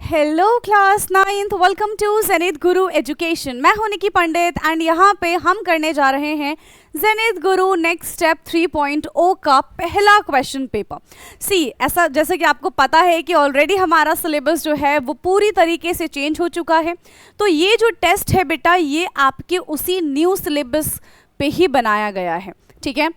Hello class 9th, welcome to zenith Guru education. मैं हूं निकी पंडित and यहाँ पे हम करने जा रहे हैं ज़ेनिथ गुरु नेक्स्ट स्टेप 3.0 का पहला क्वेश्चन पेपर। ऐसा जैसे कि आपको पता है कि ऑलरेडी हमारा सिलेबस जो है वो पूरी तरीके से चेंज हो चुका है। तो ये जो टेस्ट है बेटा, ये आपके उसी न्यू सिलेबस पे ही बनाया गया है। ठीक है,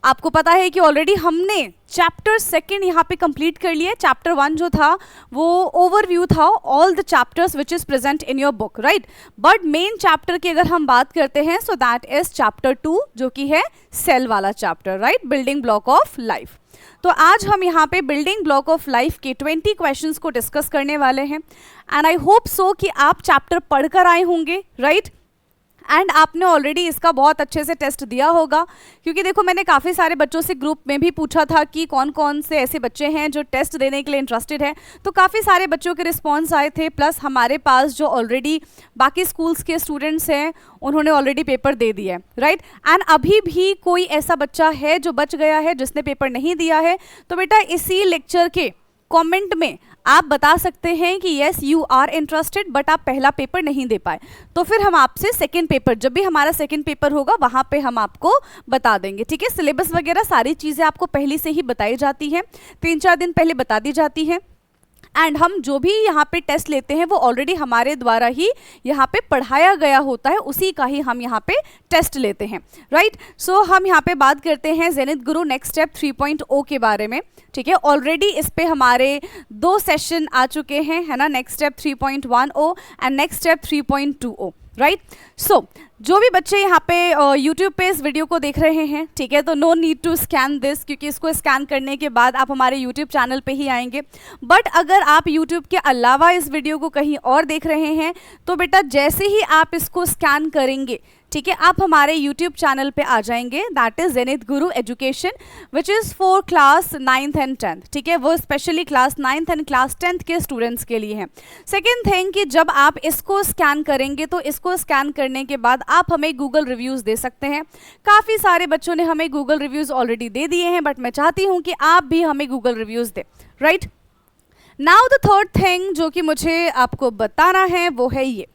आपको पता है कि ऑलरेडी हमने चैप्टर 2 यहाँ पे कंप्लीट कर लिया। चैप्टर 1 जो था वो ओवरव्यू था, all the chapters which is present in your book, right. But main chapter की अगर हम बात करते हैं सो दैट इज चैप्टर 2, जो कि है सेल वाला chapter, right, building block of life. तो आज हम यहाँ पे बिल्डिंग ब्लॉक ऑफ लाइफ के 20 क्वेश्चंस को डिस्कस करने वाले हैं एंड आई होप सो कि आप चैप्टर पढ़कर आए होंगे, राइट। एंड आपने ऑलरेडी इसका बहुत अच्छे से टेस्ट दिया होगा, क्योंकि देखो मैंने काफ़ी सारे बच्चों से ग्रुप में भी पूछा था कि कौन कौन से ऐसे बच्चे हैं जो टेस्ट देने के लिए इंटरेस्टेड है। तो काफ़ी सारे बच्चों के रिस्पॉन्स आए थे, प्लस हमारे पास जो ऑलरेडी बाकी स्कूल्स के स्टूडेंट्स हैं उन्होंने ऑलरेडी पेपर दे दिया है, राइट। एंड अभी भी कोई ऐसा बच्चा है जो बच गया है जिसने पेपर नहीं दिया है, तो बेटा इसी लेक्चर के कमेंट में आप बता सकते हैं कि yes you are interested but आप पहला पेपर नहीं दे पाए। तो फिर हम आपसे सेकंड पेपर, जब भी हमारा सेकंड पेपर होगा वहां पे हम आपको बता देंगे। ठीक है, सिलेबस वगैरह सारी चीज़ें आपको पहले से ही बताई जाती हैं, 3-4 दिन पहले बता दी जाती हैं। एंड हम जो भी यहाँ पे टेस्ट लेते हैं वो ऑलरेडी हमारे द्वारा ही यहाँ पे पढ़ाया गया होता है, उसी का ही हम यहाँ पे टेस्ट लेते हैं, राइट। सो हम यहाँ पे बात करते हैं ज़ेनिथ गुरु नेक्स्ट स्टेप 3.0 के बारे में। ठीक है, ऑलरेडी इस पे हमारे 2 सेशन आ चुके हैं, है ना, next step 3.10 and next step 3.20, right. So जो भी बच्चे यहाँ पे YouTube पे इस वीडियो को देख रहे हैं, ठीक है, तो no need to scan this, क्योंकि इसको स्कैन करने के बाद आप हमारे YouTube चैनल पे ही आएंगे। बट अगर आप YouTube के अलावा इस वीडियो को कहीं और देख रहे हैं तो बेटा जैसे ही आप इसको स्कैन करेंगे, ठीक है, आप हमारे YouTube चैनल पे आ जाएंगे, that is Zenith Guru education which is for class 9th and 10th। ठीक है, वो specially class 9th and class 10th के स्टूडेंट्स के लिए हैं। सेकेंड थिंग कि जब आप इसको स्कैन करेंगे तो इसको स्कैन करने के बाद आप हमें गूगल रिव्यूज़ दे सकते हैं। काफ़ी सारे बच्चों ने हमें गूगल रिव्यूज़ ऑलरेडी दे दिए हैं, बट मैं चाहती हूँ कि आप भी हमें गूगल रिव्यूज़ दें, right. Now the third thing जो कि मुझे आपको बताना है वो है ये।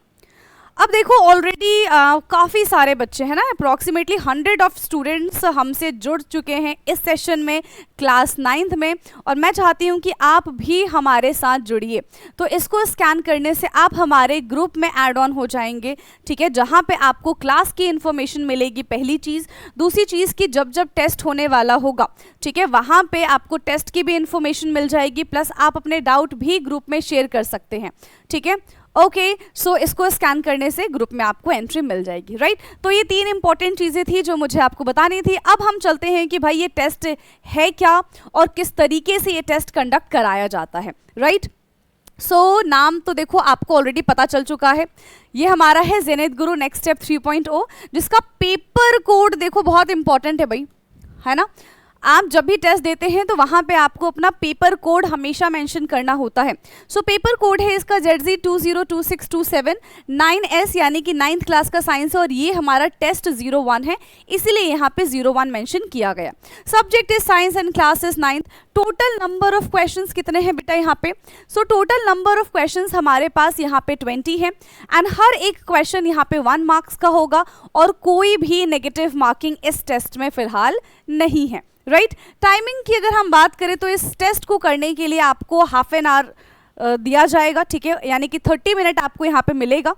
अब देखो ऑलरेडी काफ़ी सारे बच्चे हैं ना, अप्रॉक्सीमेटली 100 ऑफ स्टूडेंट्स हमसे जुड़ चुके हैं इस सेशन में क्लास 9th में, और मैं चाहती हूँ कि आप भी हमारे साथ जुड़िए। तो इसको स्कैन करने से आप हमारे ग्रुप में ऐड ऑन हो जाएंगे, ठीक है, जहाँ पे आपको क्लास की इन्फॉर्मेशन मिलेगी, पहली चीज़। दूसरी चीज़ कि जब जब टेस्ट होने वाला होगा, ठीक है, वहाँ पे आपको टेस्ट की भी इन्फॉर्मेशन मिल जाएगी, प्लस आप अपने डाउट भी ग्रुप में शेयर कर सकते हैं। ठीक है, ओके, सो इसको स्कैन करने से ग्रुप में आपको एंट्री मिल जाएगी, राइट। तो ये 3 इंपॉर्टेंट चीज़ें थी जो मुझे आपको बतानी थी। अब हम चलते हैं कि भाई ये टेस्ट है क्या और किस तरीके से ये टेस्ट कंडक्ट कराया जाता है, राइट। सो नाम तो देखो आपको ऑलरेडी पता चल चुका है, ये हमारा है ज़ेनिथ गुरु नेक्स्ट स्टेप 3.0, जिसका पेपर कोड देखो बहुत इंपॉर्टेंट है भाई, है ना। आप जब भी टेस्ट देते हैं तो वहाँ पे आपको अपना पेपर कोड हमेशा मेंशन करना होता है। सो पेपर कोड है इसका ZZ202627 9S, यानी कि 9th क्लास का साइंस है, और ये हमारा टेस्ट 01 है, इसीलिए यहाँ पे 01 मेंशन किया गया। Subject is science and class is 9th। Total number of questions कितने हैं बेटा यहाँ पे? So total number of questions हमारे पास यहाँ पे 20 है, एंड हर एक क्वेश्चन यहाँ पे 1 मार्क्स का होगा, और कोई भी नेगेटिव मार्किंग इस टेस्ट में फिलहाल नहीं है, राइट। टाइमिंग की अगर हम बात करें तो इस टेस्ट को करने के लिए आपको हाफ एन आवर दिया जाएगा, ठीक है, यानी कि 30 मिनट आपको यहाँ पे मिलेगा।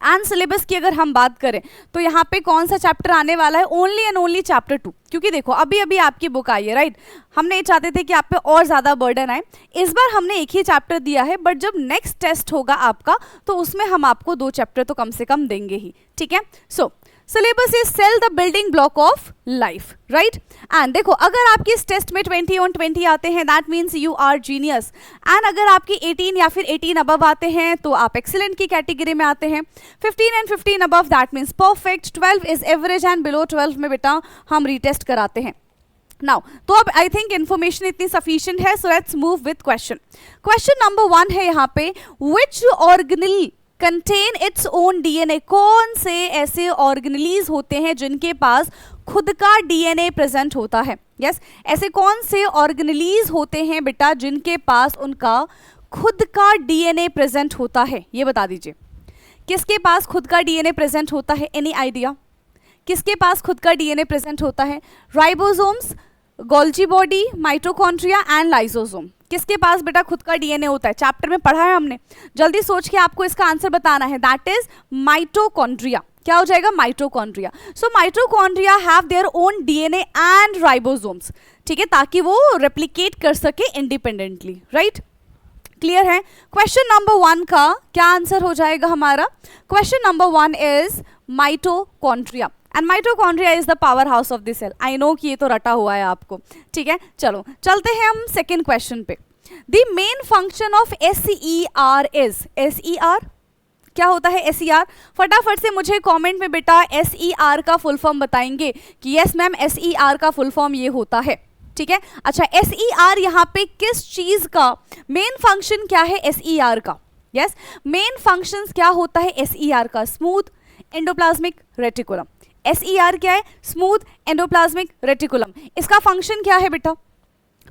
एंड सिलेबस की अगर हम बात करें तो यहाँ पे कौन सा चैप्टर आने वाला है? ओनली एंड ओनली चैप्टर 2, क्योंकि देखो अभी अभी आपकी बुक आई है, राइट। हमने ये चाहते थे कि आप पे और ज़्यादा बर्डन आए, इस बार हमने एक ही चैप्टर दिया है, बट जब नेक्स्ट टेस्ट होगा आपका तो उसमें हम आपको 2 चैप्टर तो कम से कम देंगे ही, ठीक है। So syllabus is cell the building block of life, right. And देखो अगर आपकी इस टेस्ट में 20 on 20 आते हैं that means you are genius, and अगर आपकी 18 या फिर 18 अबव आते हैं तो आप एक्सीलेंट की कैटेगरी में आते हैं। 15 and 15 above that means perfect. 12 is average, and below 12 में बेटा हम रीटेस्ट कराते हैं। नाउ तो अब आई थिंक इन्फॉर्मेशन इतनी सफिशिएंट है, so let's move with question. Question number 1 है यहाँ पे, विच organelle contain its own DNA? कौन से ऐसे ऑर्गेनेलीज होते हैं जिनके पास खुद का DNA प्रेजेंट होता है? यस, ऐसे कौन से ऑर्गेनेलीज होते हैं बेटा जिनके पास उनका खुद का डीएनए प्रेजेंट होता है, ये बता दीजिए। किसके पास खुद का डीएनए प्रेजेंट होता है? Any idea? किसके पास खुद का डीएनए प्रेजेंट होता है? Ribosomes, Golgi body, mitochondria and lysosome. किसके पास बेटा खुद का डीएनए होता है? चैप्टर में पढ़ा है हमने, जल्दी सोच के आपको इसका आंसर बताना है। That is mitochondria. क्या हो जाएगा? Mitochondria. So mitochondria have their own DNA and ribosomes, ठीक है, ताकि वो रेप्लिकेट कर सके इंडिपेंडेंटली, राइट? क्लियर है? क्वेश्चन नंबर 1 का क्या आंसर हो जाएगा हमारा? Question number 1 is mitochondria and mitochondria is the power house of the cell. I know कि ये तो रटा हुआ है आपको, ठीक है। चलो चलते हैं हम सेकेंड क्वेश्चन पे। The main function of SER is, SER क्या होता है? SER फटाफट से मुझे कमेंट में बेटा SER का फुल फॉर्म बताएंगे कि यस मैम SER का फुल फॉर्म ये होता है, ठीक है। अच्छा, SER यहाँ पे किस चीज का मेन फंक्शन क्या है? SER का, यस, मेन फंक्शन क्या होता है SER का? Smooth endoplasmic reticulum. SER क्या है? Smooth endoplasmic reticulum. इसका फंक्शन क्या है बेटा?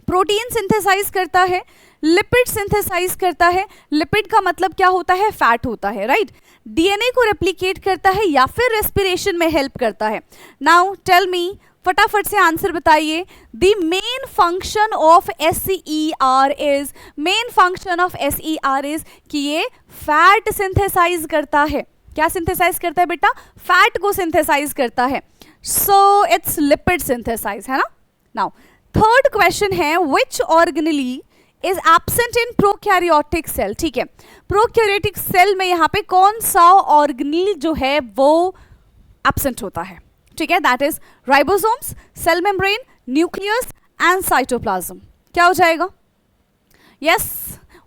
प्रोटीन सिंथेसाइज करता है, लिपिड सिंथेसाइज करता है। लिपिड का मतलब क्या होता है? फैट होता है, राइट? डीएनए को रेप्लिकेट करता है या फिर रेस्पिरेशन में हेल्प करता है। नाउ टेल मी, फटाफट से आंसर बताइए। The main function of SER is, main function of SER is कि ये फैट सिंथेसाइज करता है। क्या सिंथेसाइज करता है बेटा? फैट को सिंथेसाइज करता है। सो इट्स लिपिड सिंथेसाइज, है ना। नाउ थर्ड क्वेश्चन है, which organelle is absent in prokaryotic cell. ठीक है, प्रोकैरियोटिक सेल में यहाँ पे कौन सा ऑर्गेनेल जो है वो एब्सेंट होता है? ठीक है, that is ribosomes, cell membrane, nucleus and cytoplasm. क्या हो जाएगा? Yes,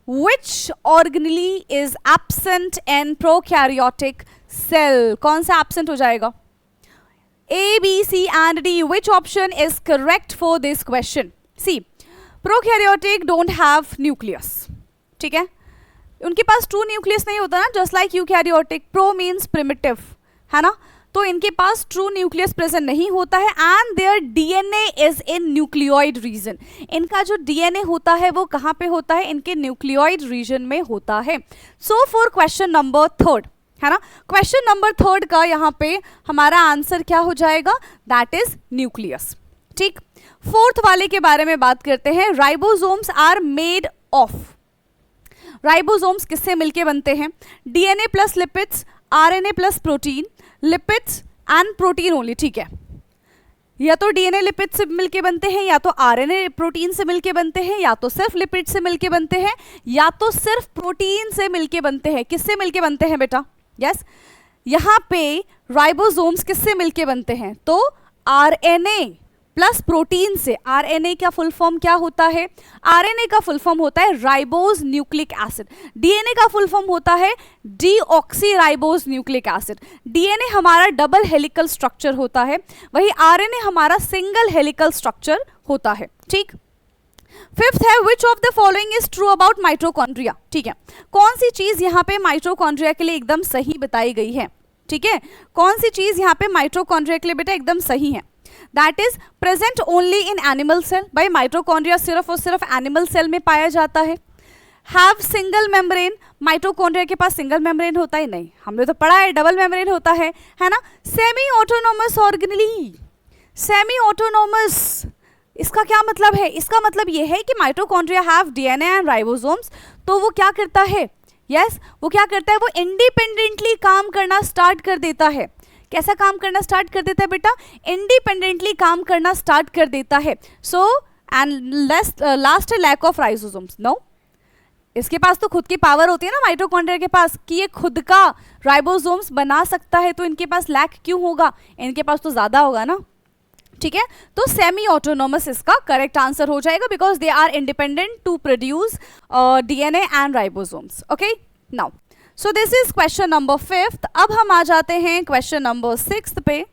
which organelle is absent in prokaryotic cell? कौन सा absent हो जाएगा? A, B, C and D. Which option is correct for this question? See, prokaryotic don't have nucleus. ठीक है, उनके पास ट्रू न्यूक्लियस नहीं होता ना, just like eukaryotic. Pro means primitive, है ना, तो इनके पास ट्रू न्यूक्लियस प्रेजेंट नहीं होता है and their DNA is in nucleoid region. इनका जो डीएनए होता है वो कहाँ पे होता है? इनके न्यूक्लियोइड रीजन में होता है। So for question number third, है ना, क्वेश्चन नंबर थर्ड का यहाँ पे हमारा आंसर क्या हो जाएगा? That is nucleus. ठीक, फोर्थ वाले के बारे में बात करते हैं। Ribosomes are made of, ribosomes किससे मिलके बनते हैं? DNA plus lipids, RNA plus protein, lipids and protein only. ठीक है, या तो डीएनए लिपिड से मिलके बनते हैं, या तो आरएनए प्रोटीन से मिलके बनते हैं, या तो सिर्फ लिपिड से मिलके बनते हैं, या तो सिर्फ प्रोटीन से मिलके बनते हैं। किससे मिलके बनते हैं बेटा? यस, यहाँ पे राइबोसोम्स किससे मिलके बनते हैं? तो आरएनए प्लस प्रोटीन से। आरएनए का फुल फॉर्म क्या होता है? आरएनए का फुल फॉर्म होता है राइबोज न्यूक्लिक एसिड। डीएनए का फुल फॉर्म होता है डीऑक्सीराइबोज न्यूक्लिक एसिड। डीएनए हमारा डबल हेलिकल स्ट्रक्चर होता है, वही आरएनए हमारा सिंगल हेलिकल स्ट्रक्चर होता है। ठीक, फिफ्थ है, which of the following is true about mitochondria. ठीक है, कौन सी चीज यहाँ पे माइटोकॉन्ड्रिया के लिए एकदम सही बताई गई है? ठीक है, कौन सी चीज यहाँ पे माइटोकॉन्ड्रिया के लिए बेटा एकदम सही है? That is present only in animal cell. भाई माइटोकॉन्ड्रिया सिर्फ और सिर्फ एनिमल सेल में पाया जाता है। हैव सिंगल मेम्ब्रेन, माइटोकॉन्ड्रिया के पास सिंगल मेम्ब्रेन होता है नहीं, हमने तो पढ़ा है डबल मेम्ब्रेन होता है ना। Semi autonomous organelle, semi autonomous, इसका क्या मतलब है? इसका मतलब यह है कि mitochondria have DNA and ribosomes, तो वो क्या करता है? यस, वो क्या करता है? वो इंडिपेंडेंटली काम करना स्टार्ट कर देता है। कैसा काम करना स्टार्ट कर देता है बेटा? इंडिपेंडेंटली काम करना स्टार्ट कर देता है। So and last lack of ribosomes. No, इसके पास तो खुद की पावर होती है ना माइटोकॉन्ड्रिया के पास कि ये खुद का राइबोसोम्स बना सकता है, तो इनके पास लैक क्यों होगा? इनके पास तो ज्यादा होगा ना। ठीक है, तो सेमी ऑटोनोमस इसका करेक्ट आंसर हो जाएगा because they are independent to produce DNA and ribosomes. Okay, now so this is question number 5th। अब हम आ जाते हैं क्वेश्चन नंबर 6th पे।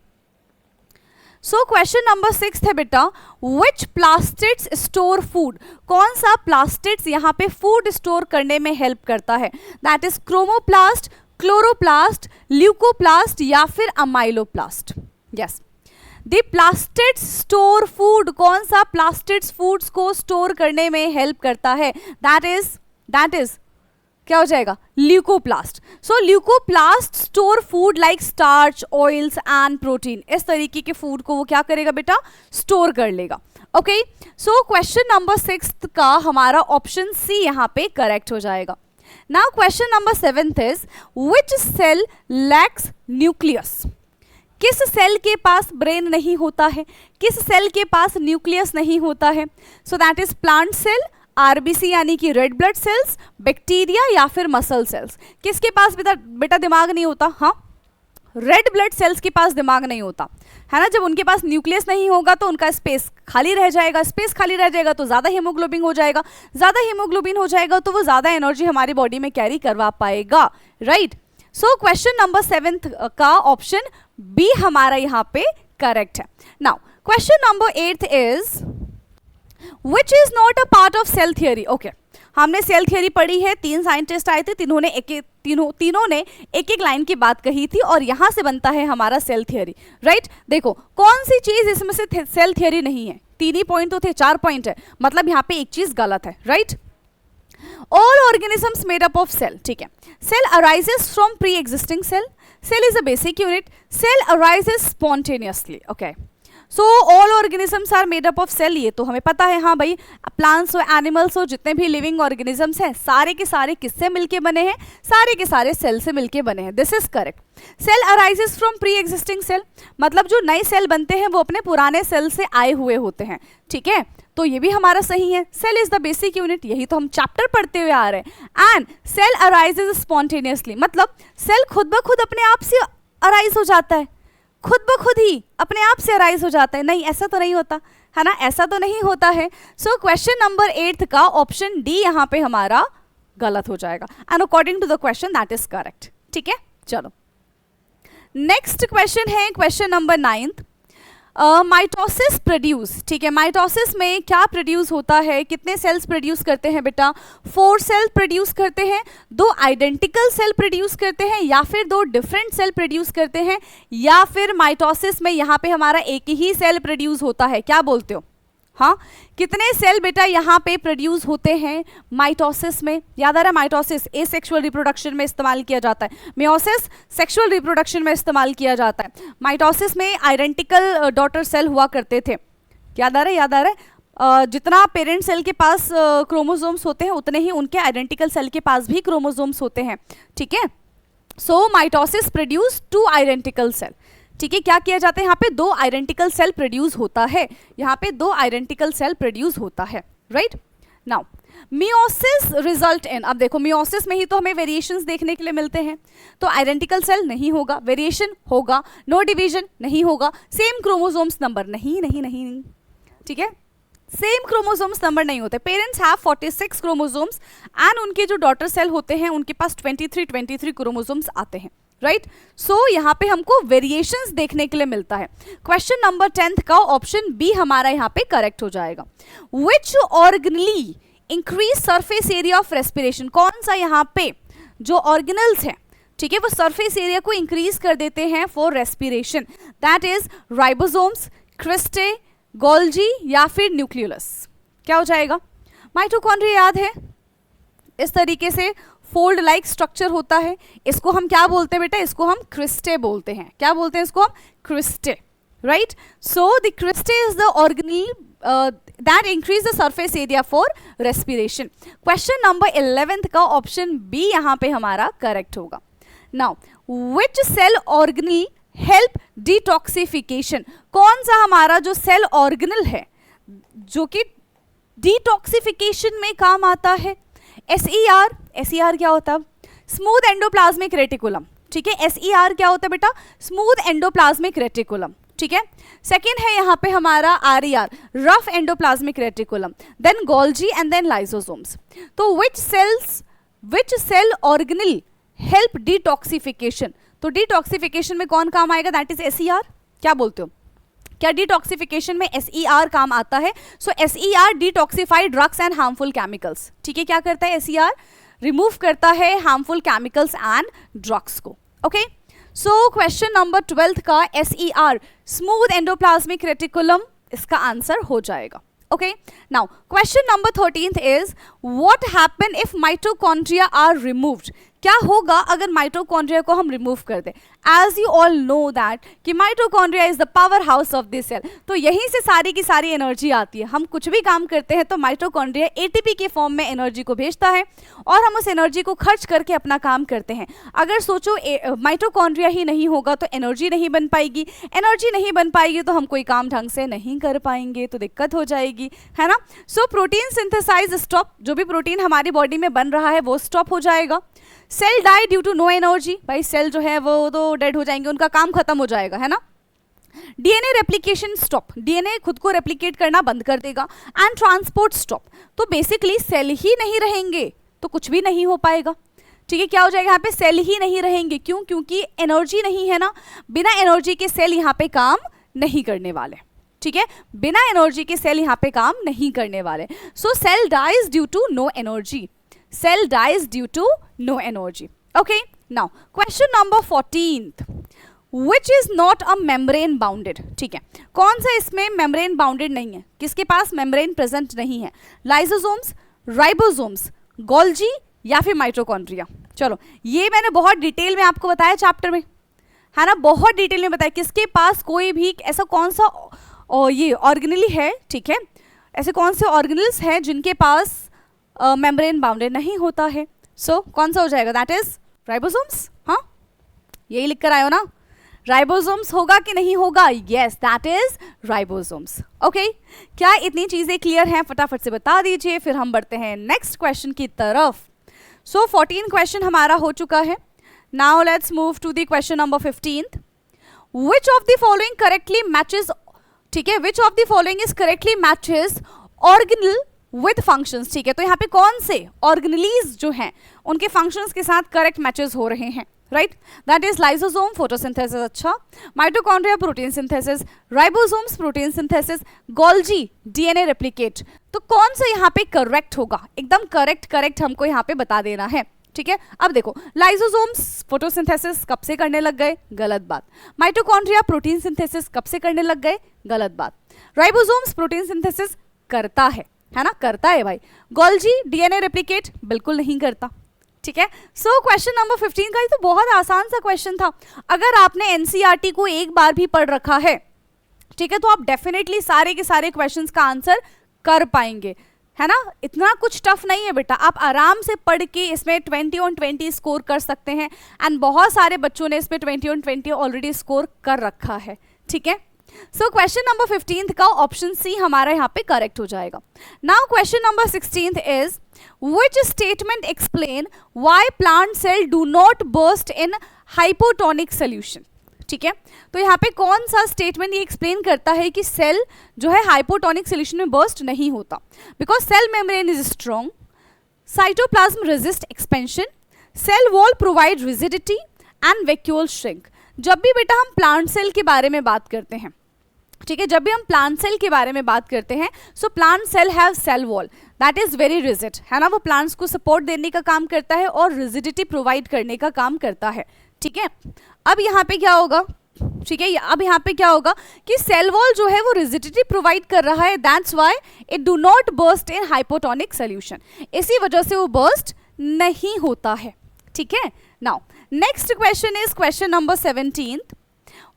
सो क्वेश्चन नंबर 6th है बेटा, विच प्लास्टिड्स स्टोर फूड। कौन सा प्लास्टिड्स यहाँ पे फूड स्टोर करने में हेल्प करता है? That is chromoplast, chloroplast, leucoplast या फिर amyloplast. Yes, the plastids store food. कौन सा प्लास्टिड्स फूड्स को स्टोर करने में हेल्प करता है? दैट इज दैट इज क्या हो जाएगा, leucoplast. So leucoplast store food like starch, oils and protein. इस तरीके के फूड को वो क्या करेगा बेटा, स्टोर कर लेगा. ओके, सो क्वेश्चन नंबर 6 का हमारा ऑप्शन सी यहाँ पे करेक्ट हो जाएगा. Now question number 7 is which cell lacks nucleus. किस सेल के पास ब्रेन नहीं होता है, किस सेल के पास न्यूक्लियस नहीं होता है. So that is plant cell, RBC यानी कि रेड ब्लड सेल्स, बैक्टीरिया या फिर मसल सेल्स. किसके पास बेटा दिमाग नहीं होता, हाँ, रेड ब्लड सेल्स के पास दिमाग नहीं होता है ना. जब उनके पास न्यूक्लियस नहीं होगा तो उनका स्पेस खाली रह जाएगा, स्पेस खाली रह जाएगा तो ज़्यादा हीमोग्लोबिन हो जाएगा, ज़्यादा हीमोग्लोबिन हो जाएगा तो वो ज़्यादा एनर्जी हमारी बॉडी में कैरी करवा पाएगा. राइट. सो क्वेश्चन नंबर 7 का ऑप्शन बी हमारा यहाँ पे करेक्ट है. Now question number 8 is which is not a part of cell theory. Okay, हमने सेल थियरी पढ़ी है, 3 साइंटिस्ट आए थे, तीनों ने एक एक लाइन की बात कही थी और यहां से बनता है हमारा सेल थियरी. राइट. देखो कौन सी चीज इसमें से सेल थियरी नहीं है, 3 ही पॉइंट तो थे, 4 पॉइंट है, मतलब यहाँ पे एक चीज गलत है. Right. All organisms made up of cell. ठीक है. Cell arises from pre existing cell. Cell is a basic unit. Cell arises spontaneously. Okay, so all organisms are made up of cell. ये तो हमें पता है, हाँ भाई, प्लांट्स हो, एनिमल्स हो, जितने भी लिविंग ऑर्गेनिजम्स हैं सारे के सारे किससे मिलके बने हैं, सारे के सारे सेल से मिलके बने हैं. This is correct. Cell arises from pre existing cell, मतलब जो नए सेल बनते हैं वो अपने पुराने सेल से आए हुए होते हैं. ठीक है, तो ये भी हमारा सही है. Cell is the basic unit, यही तो हम चैप्टर पढ़ते हुए आ रहे हैं. एंड सेल अराइजेस स्पॉन्टेनियसली, मतलब सेल खुद ब खुद अपने आप से अराइज हो जाता है, खुद ब खुद ही अपने आप से अराइज हो जाता है. नहीं, ऐसा तो नहीं होता है ना, ऐसा तो नहीं होता है. सो क्वेश्चन नंबर 8 का ऑप्शन डी यहाँ पे हमारा गलत हो जाएगा. And according to the question that is correct. ठीक है, चलो नेक्स्ट क्वेश्चन है क्वेश्चन नंबर 9. Mitosis produce. ठीक है, माइटोसिस में क्या प्रोड्यूस होता है, कितने सेल्स प्रोड्यूस करते हैं बेटा, 4 सेल प्रोड्यूस करते हैं, 2 आइडेंटिकल सेल प्रोड्यूस करते हैं, या फिर 2 डिफरेंट सेल प्रोड्यूस करते हैं, या फिर माइटोसिस में यहाँ पे हमारा एक ही सेल प्रोड्यूस होता है. क्या बोलते हो, हाँ, कितने सेल बेटा यहाँ पे प्रोड्यूस होते हैं माइटोसिस में. याद आ रहा है, माइटोसिस एसेक्सुअल रिप्रोडक्शन में इस्तेमाल किया जाता है, मियोसिस सेक्सुअल रिप्रोडक्शन में इस्तेमाल किया जाता है. माइटोसिस में आइडेंटिकल डॉटर सेल हुआ करते थे. याद आ रहा है, याद आ रहा है, जितना पेरेंट सेल के पास क्रोमोसोम्स होते हैं उतने ही उनके आइडेंटिकल सेल के पास भी क्रोमोसोम्स होते हैं. ठीक है. So mitosis produce 2 identical cell. ठीक है, क्या किया जाता है, यहाँ पे 2 आइडेंटिकल सेल प्रोड्यूस होता है, यहाँ पे 2 आइडेंटिकल सेल प्रोड्यूस होता है. Right. Now meiosis result in, अब देखो मियोसिस में ही तो हमें वेरिएशंस देखने के लिए मिलते हैं. तो आइडेंटिकल सेल नहीं होगा, वेरिएशन होगा, नो डिवीजन नहीं होगा, सेम क्रोमोसोम्स नंबर नहीं नहीं नहीं. ठीक है, सेम क्रोमोसोम्स नंबर नहीं होते. पेरेंट्स हैव 46 क्रोमोसोम्स एंड उनके जो डॉटर सेल होते हैं उनके पास 23 क्रोमोसोम्स आते हैं. राइट. सो यहाँ पे हमको वेरिएशंस देखने के लिए मिलता है. क्वेश्चन नंबर 10 का ऑप्शन बी हमारा यहाँ पे करेक्ट हो जाएगा. Which organelle increase surface area of respiration. कौन सा यहाँ पे जो ऑर्गेनल्स हैं, ठीक है, वो सरफेस एरिया को इंक्रीज कर देते हैं for respiration. That is ribosomes, cristae, Golgi या फिर न्यूक्लियोलस. क्या हो जाएगा, माइटोकॉन्ड्रिया याद है, इस तरीके से फोल्ड लाइक स्ट्रक्चर होता है. इसको हम क्या बोलते हैं बेटा, इसको हम क्रिस्टे बोलते हैं. क्या बोलते हैं इसको हम, cristae. Right. So the cristae is the organelle that increase the surface area for respiration. Question number 11 का ऑप्शन बी यहाँ पे हमारा करेक्ट होगा. Now which cell organelle help detoxification. कौन सा हमारा जो सेल ऑर्गेनल है जो कि डिटॉक्सिफिकेशन में काम आता है. SER, SER क्या होता है, स्मूथ एंडोप्लाज्मिक रेटिकुलम. ठीक है, SER क्या होता है बेटा, स्मूथ एंडोप्लाज्मिक रेटिकुलम. ठीक है. सेकेंड है यहाँ पे हमारा RER, rough endoplasmic reticulum, then Golgi and then lysosomes. तो which cell organelle help detoxification. तो डिटॉक्सिफिकेशन में कौन काम आएगा, दैट इज SER. क्या बोलते हो, क्या डिटॉक्सिफिकेशन में SER काम आता है. सो SER detoxify drugs and harmful chemicals. ठीक है, क्या करता है SER, रिमूव करता है हार्मफुल केमिकल्स एंड ड्रग्स को. ओके. सो क्वेश्चन नंबर 12 का SER स्मूथ एंडोप्लाज्मिक रेटिकुलम इसका आंसर हो जाएगा. Okay, now question number 13th is what happen if mitochondria are removed? क्या होगा अगर माइटोकॉन्ड्रिया को हम रिमूव कर दें? As you all know that कि mitochondria is the power house of this cell, तो यहीं से सारी की सारी एनर्जी आती है। हम कुछ भी काम करते हैं तो माइटोकॉन्ड्रिया एटीपी के फॉर्म में एनर्जी को भेजता है और हम उस एनर्जी को खर्च करके अपना काम करते हैं। अगर सोचो माइटोकॉन्ड्रिया ही नहीं होगा तो एनर्जी नहीं बन पाएगी, एनर्जी नहीं बन पाएगी तो हम कोई काम ढंग से नहीं कर पाएंगे, तो दिक्कत हो जाएगी, है ना। सो प्रोटीन सिंथेसाइज स्टॉप, जो भी प्रोटीन हमारी बॉडी में बन रहा है वो स्टॉप हो जाएगा। Cell die due to no energy, भाई सेल जो है वो तो डेड हो जाएंगे, उनका काम खत्म हो जाएगा, है ना। डीएनए रेप्लिकेशन स्टॉप, डीएनए खुद को रेप्लिकेट करना बंद कर देगा। एंड ट्रांसपोर्ट स्टॉप, तो बेसिकली सेल ही नहीं रहेंगे तो कुछ भी नहीं हो पाएगा। ठीक है, क्या हो जाएगा यहाँ पे? सेल ही नहीं रहेंगे। क्यों? क्योंकि एनर्जी नहीं है ना, बिना एनर्जी के सेल यहाँ पे काम नहीं करने वाले। ठीक है, बिना एनर्जी के सेल यहाँ पे काम नहीं करने वाले। So cell dies due to no energy, cell dies due to no energy. Okay, now question number 14th, which is not a membrane bounded. ठीक है, कौन सा इसमें membrane bounded नहीं है? किसके पास membrane present नहीं है? लाइसोसोम्स, राइबोसोम्स, गोल्जी या फिर माइटोकॉन्ड्रिया? चलो, ये मैंने बहुत डिटेल में आपको बताया चैप्टर में, है ना, बहुत डिटेल में बताया किसके पास कोई भी ऐसा कौन सा ये ऑर्गेनली है। ठीक है, ऐसे कौन से ऑर्गेनल्स हैं जिनके पास मेम्ब्रेन बाउंडेड नहीं होता है। सो कौन सा हो जाएगा? That is ribosomes. हाँ, यही लिख कर आए हो ना, राइबोसोम्स होगा कि नहीं होगा? Yes, that is ribosomes. Okay, क्या इतनी चीजें क्लियर हैं? फटाफट से बता दीजिए, फिर हम बढ़ते हैं नेक्स्ट क्वेश्चन की तरफ। सो 14 क्वेश्चन हमारा हो चुका है। Now let's move to the question number 15th। Which of the following correctly matches, ठीक है, which of the following is correctly matches organelle with functions. ठीक है, तो यहाँ पे कौन से ऑर्गेनलीज जो हैं उनके फंक्शंस के साथ करेक्ट मैचेस हो रहे हैं? Right, that is lysosome photosynthesis, अच्छा, mitochondria protein synthesis, ribosomes protein synthesis, Golgi DNA replicate. तो कौन सा यहाँ पे करेक्ट होगा? एकदम करेक्ट हमको यहाँ पे बता देना है। ठीक है, अब देखो, लाइसोसोम्स फोटोसिंथेसिस कब से करने लग गए? गलत बात। माइटोकॉन्ड्रिया प्रोटीन सिंथेसिस कब से करने लग गए? गलत बात। राइबोसोम्स प्रोटीन सिंथेसिस करता है ना, करता है भाई। गोल्जी डीएनए रेप्लिकेट बिल्कुल नहीं करता। ठीक है, सो क्वेश्चन नंबर 15 का ये तो बहुत आसान सा क्वेश्चन था। अगर आपने एनसीईआरटी को एक बार भी पढ़ रखा है, ठीक है, तो आप डेफिनेटली सारे के सारे क्वेश्चंस का आंसर कर पाएंगे, है ना। इतना कुछ टफ नहीं है बेटा, आप आराम से पढ़ के इसमें 20 on 20 स्कोर कर सकते हैं। एंड बहुत सारे बच्चों ने इसमें 20 on 20 ऑलरेडी स्कोर कर रखा है। ठीक है, सो क्वेश्चन नंबर 15 का ऑप्शन सी हमारा यहाँ पे करेक्ट हो जाएगा। Now question number 16 is which statement explain why plant cell do not burst in hypotonic solution. ठीक है, तो यहाँ पे कौन सा स्टेटमेंट ये एक्सप्लेन करता है कि सेल जो है हाइपोटोनिक सोल्यूशन में बर्स्ट नहीं होता? Because cell membrane is strong, cytoplasm resist expansion, cell wall provide rigidity and vacuole shrink. जब भी बेटा हम प्लांट सेल के बारे में बात करते हैं, ठीक है, जब भी हम प्लांट सेल के बारे में बात करते हैं, so plant cell have cell wall that is very rigid, है ना, वो प्लांट्स को सपोर्ट देने का काम करता है और रिजिडिटी प्रोवाइड करने का काम करता है। ठीक है, अब यहाँ पे क्या होगा? ठीक है, अब यहाँ पे क्या होगा कि सेल वॉल जो है वो रिजिडिटी प्रोवाइड कर रहा है, that's why it do not burst in hypotonic solution, इसी वजह से वो बर्स्ट नहीं होता है। ठीक है, now next question is question number 17th।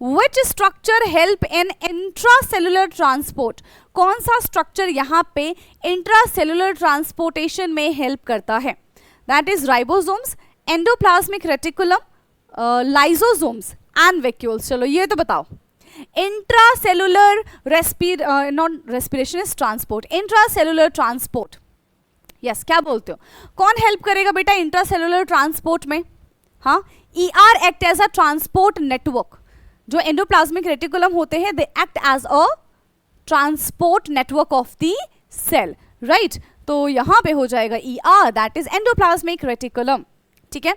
Which structure help in intracellular transport? कौन सा स्ट्रक्चर यहाँ पे इंट्रासेलुलर ट्रांसपोर्टेशन में हेल्प करता है? That is ribosomes, endoplasmic reticulum, lysosomes and vacuoles. चलो ये तो बताओ, intracellular non respiration is transport, intracellular transport, yes, क्या बोलते हो? कौन हेल्प करेगा बेटा इंट्रासेलुलर ट्रांसपोर्ट में? हाँ, ER act as a transport network. जो एंडोप्लाज्मिक रेटिकुलम होते हैं they act as a transport network of the cell, right. तो यहां पे हो जाएगा ER that is endoplasmic reticulum. ठीक है,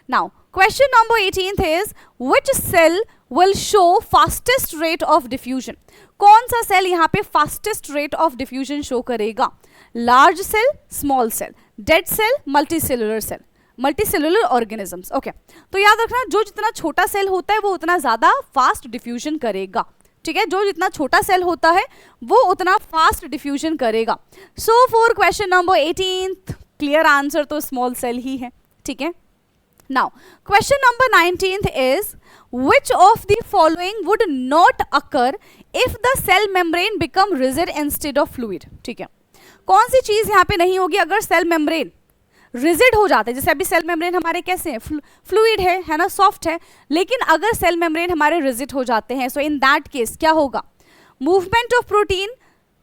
now question number 18th is which cell will show fastest rate of diffusion? कौन सा सेल यहाँ पे fastest rate of diffusion show करेगा? Large cell, small cell, dead cell, multicellular cell, multicellular organisms. Okay, तो याद रखना जो जितना छोटा सेल होता है वो उतना ज्यादा फास्ट डिफ्यूजन करेगा। ठीक है, जो जितना छोटा सेल होता है वो उतना फास्ट डिफ्यूजन करेगा. So for question number 18 clear answer तो स्मॉल सेल ही है. ठीक है. Now question number 19 is which of the following would not occur if the cell membrane become rigid instead of fluid. ठीक है, कौन सी चीज यहाँ पे नहीं होगी अगर सेल मेम्ब्रेन रिजिड हो जाते हैं. जैसे अभी सेल मेम्ब्रेन हमारे कैसे हैं, फ्लूइड है ना, सॉफ्ट है. लेकिन अगर सेल मेम्ब्रेन हमारे रिजिड हो जाते हैं, सो इन दैट केस क्या होगा, movement of protein,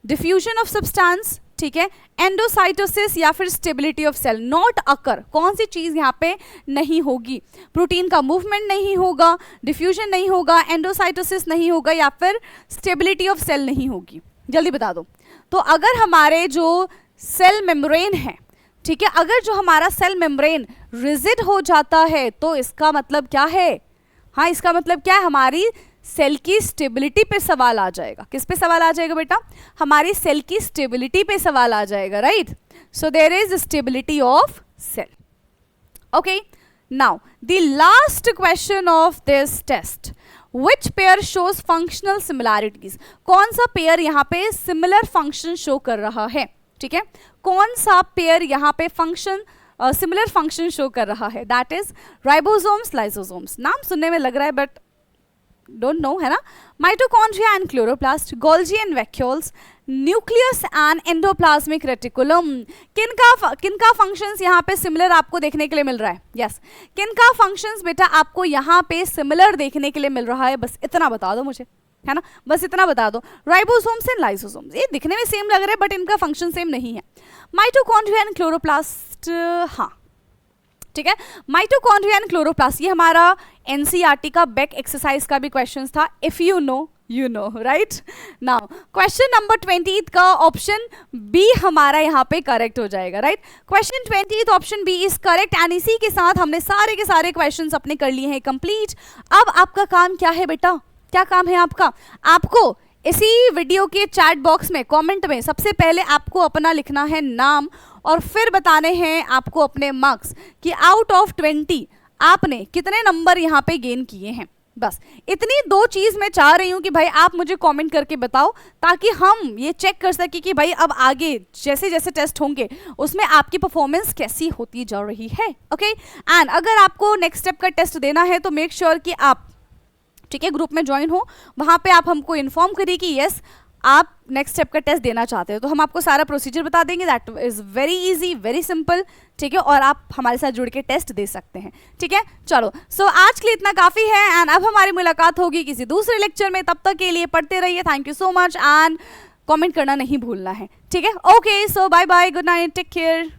diffusion of substance, ठीक है, एंडोसाइटोसिस या फिर stability of cell not occur. कौन सी चीज यहाँ पे नहीं होगी, प्रोटीन का मूवमेंट नहीं होगा, डिफ्यूजन नहीं होगा, एंडोसाइटोसिस नहीं होगा या फिर स्टेबिलिटी ऑफ सेल नहीं होगी. जल्दी बता दो. तो अगर हमारे जो सेल मेम्ब्रेन है, ठीक है, अगर जो हमारा सेल मेम्ब्रेन रिजिड हो जाता है तो इसका मतलब क्या है, हाँ इसका मतलब क्या है, हमारी सेल की स्टेबिलिटी पे सवाल आ जाएगा. किस पे सवाल आ जाएगा बेटा, हमारी सेल की स्टेबिलिटी पे सवाल आ जाएगा. Right. So there is stability of cell. Okay. Now the last question of this test, which pair shows functional similarities. कौन सा पेयर यहाँ पे सिमिलर फंक्शन शो कर रहा है. ठीक है, कौन सा पेयर यहाँ पे फंक्शन सिमिलर फंक्शन शो कर रहा है, दैट इज राइबोसोम्स, लाइसोसोम्स. नाम सुनने में लग रहा है बट डोंट नो, है ना. Mitochondria and chloroplast, Golgi and vacuoles, nucleus and endoplasmic reticulum. किनका फंक्शंस यहाँ पे सिमिलर आपको देखने के लिए मिल रहा है. यस, किनका फंक्शंस बेटा आपको यहाँ पे सिमिलर देखने के लिए मिल रहा है, बस इतना बता दो मुझे, है ना, बस इतना बता दो. राइबोसोम्स एंड लाइसोसोम्स, ये दिखने में सेम लग रहा है बट इनका फंक्शन सेम नहीं है. माइटोकॉन्ड्रिया एंड क्लोरोप्लास्ट, हाँ ठीक है, माइटोकॉन्ड्रिया एंड क्लोरोप्लास्ट, ये हमारा एनसीईआरटी का बैक एक्सरसाइज का भी क्वेश्चन था. If you know you know. Right. Now question number 20 का ऑप्शन बी हमारा यहाँ पे करेक्ट हो जाएगा. Right. Question 20 option B is correct. And इसी के साथ हमने सारे के सारे क्वेश्चंस अपने कर लिए हैं कंप्लीट. अब आपका काम क्या है बेटा, क्या काम है आपका, आपको इसी वीडियो के चैट बॉक्स में कमेंट में सबसे पहले आपको अपना लिखना है नाम और फिर बताने हैं आपको अपने मार्क्स कि आउट ऑफ 20 आपने कितने नंबर यहाँ पे गेन किए हैं. बस इतनी दो चीज मैं चाह रही हूँ कि भाई आप मुझे कमेंट करके बताओ ताकि हम ये चेक कर सके कि भाई अब आगे जैसे जैसे टेस्ट होंगे उसमें आपकी परफॉर्मेंस कैसी होती जा रही है. ओके. एंड अगर आपको नेक्स्ट स्टेप का टेस्ट देना है तो मेक श्योर कि आप, ठीक है, ग्रुप में ज्वाइन हो. वहां पे आप हमको इन्फॉर्म करिए कि यस आप नेक्स्ट स्टेप का टेस्ट देना चाहते हो, तो हम आपको सारा प्रोसीजर बता देंगे. That is very easy, very simple. ठीक है, और आप हमारे साथ जुड़ के टेस्ट दे सकते हैं. ठीक है, चलो. सो आज के लिए इतना काफी है एंड अब हमारी मुलाकात होगी किसी दूसरे लेक्चर में. तब तक के लिए पढ़ते रहिए. Thank you so much and comment करना नहीं भूलना है. ठीक है. Okay. So bye bye, good night, take care.